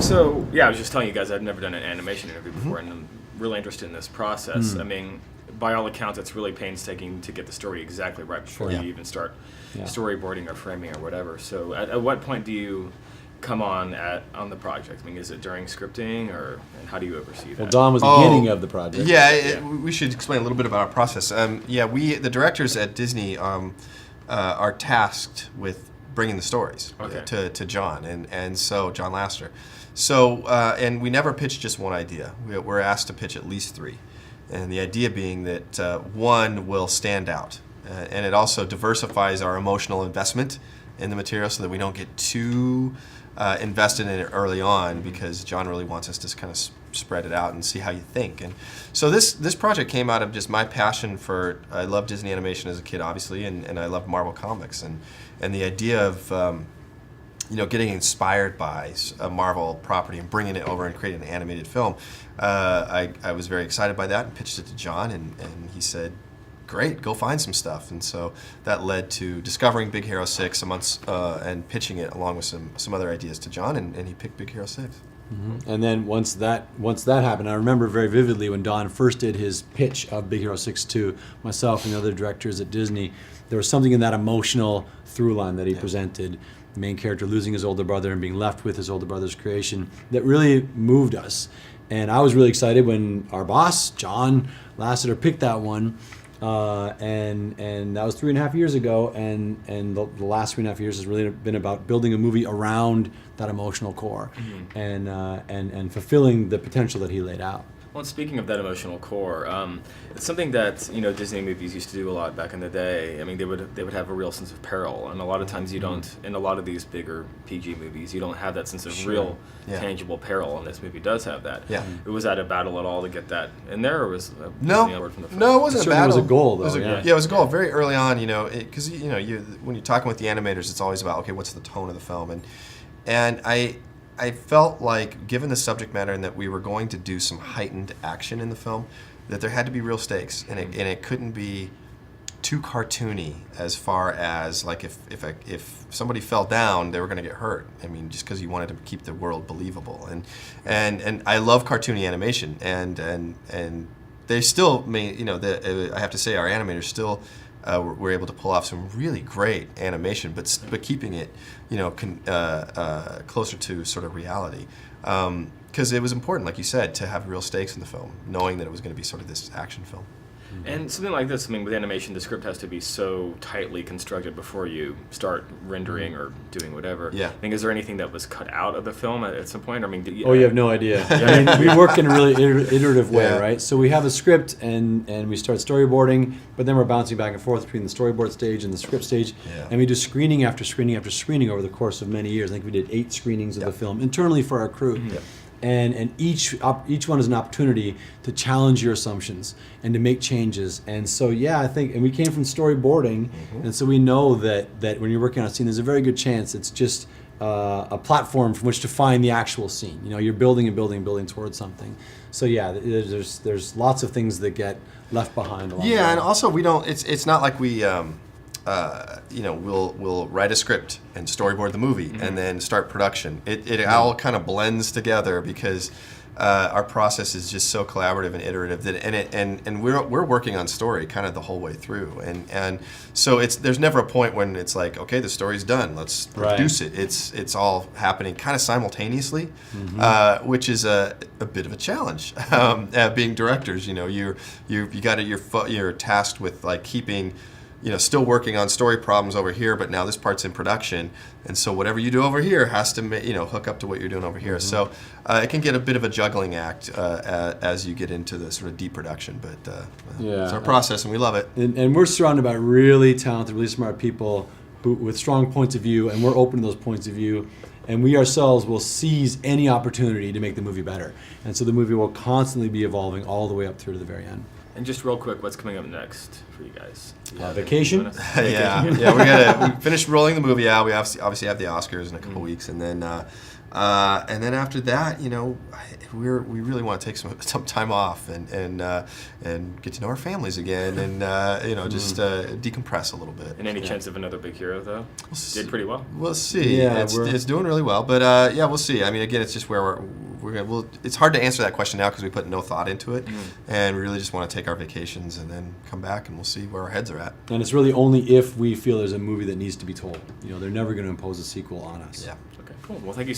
So, yeah, I was just telling you guys I've never done an animation interview before, and I'm really interested in this process. I mean, by all accounts, it's really painstaking to get the story exactly right before you even start storyboarding or framing or whatever. So, at what point do you come on the project? I mean, is it during scripting, and how do you oversee that? Well, Don was the beginning of the project. We should explain a little bit about our process. The directors at Disney are tasked with bringing the stories to John, and so John Lasseter. So, and we never pitch just one idea. We're asked to pitch at least 3. And the idea being that one will stand out. And it also diversifies our emotional investment in the material so that we don't get too invested in it early on, because John really wants us to kind of spread it out and see how you think. And so this project came out of just my passion for, I loved Disney animation as a kid, obviously, and I loved Marvel Comics. And the idea of getting inspired by a Marvel property and bringing it over and creating an animated film, I was very excited by that and pitched it to John, and he said, great, go find some stuff. And so that led to discovering Big Hero 6 and pitching it along with some other ideas to John, and he picked Big Hero 6. Mm-hmm. And then once that happened, I remember very vividly when Don first did his pitch of Big Hero 6 to myself and the other directors at Disney, there was something in that emotional through line that he presented, the main character losing his older brother and being left with his older brother's creation, that really moved us. And I was really excited when our boss, John Lasseter, picked that one. And that was 3.5 years ago, and the last 3.5 years has really been about building a movie around that emotional core, and fulfilling the potential that he laid out. Well, speaking of that emotional core, it's something that Disney movies used to do a lot back in the day. I mean, they would have a real sense of peril, and a lot of times you don't. In a lot of these bigger PG movies, you don't have that sense of real, tangible peril, and this movie does have that. Yeah. Was that a battle at all to get that in there, or was no, Disney from the first? No, it wasn't a battle. It was a goal, though. It was a goal very early on. Because when you're talking with the animators, it's always about, okay, what's the tone of the film, and I felt like, given the subject matter and that we were going to do some heightened action in the film, that there had to be real stakes, and it couldn't be too cartoony as far as, like, if somebody fell down, they were going to get hurt. I mean, just because you wanted to keep the world believable, and I love cartoony animation, and they still I have to say, our animators still were able to pull off some really great animation, but keeping it, closer to sort of reality. Because it was important, like you said, to have real stakes in the film, knowing that it was going to be sort of this action film. And something like this, I mean, with animation, the script has to be so tightly constructed before you start rendering or doing whatever. Yeah. I mean, is there anything that was cut out of the film at some point? I mean, you have no idea. I mean, we work in a really iterative way, right? So we have a script and we start storyboarding, but then we're bouncing back and forth between the storyboard stage and the script stage, and we do screening after screening after screening over the course of many years. I think we did 8 screenings of the film internally for our crew. And each one is an opportunity to challenge your assumptions and to make changes. And so, I think, and we came from storyboarding, and so we know that when you're working on a scene, there's a very good chance it's just a platform from which to find the actual scene. You're building and building and building towards something. So there's lots of things that get left behind along the way. And also we don't. It's not like we. We'll write a script and storyboard the movie and then start production. It all kind of blends together because our process is just so collaborative and iterative that and we're working on story kind of the whole way through, and so there's never a point when it's like, okay, the story's done, let's produce it. It's all happening kind of simultaneously, which is a bit of a challenge. Being directors, you're tasked with, like, keeping, still working on story problems over here, but now this part's in production, and so whatever you do over here has to, hook up to what you're doing over here. So it can get a bit of a juggling act as you get into the sort of deep production, but it's our process, and we love it. And we're surrounded by really talented, really smart people with strong points of view, and we're open to those points of view. And we ourselves will seize any opportunity to make the movie better. And so the movie will constantly be evolving all the way up through to the very end. And just real quick, what's coming up next for you guys? Vacation? We finished rolling the movie out. We obviously have the Oscars in a couple weeks, and then after that, we really want to take some time off and get to know our families again, and just decompress a little bit. And any chance of another big hero though? Did pretty well. We'll see. Yeah, it's doing really well, but we'll see. I mean, again, it's just where it's hard to answer that question now because we put no thought into it, and we really just want to take our vacations and then come back, and we'll see where our heads are at. And it's really only if we feel there's a movie that needs to be told. They're never going to impose a sequel on us. Yeah. Okay. Cool. Well, thank you.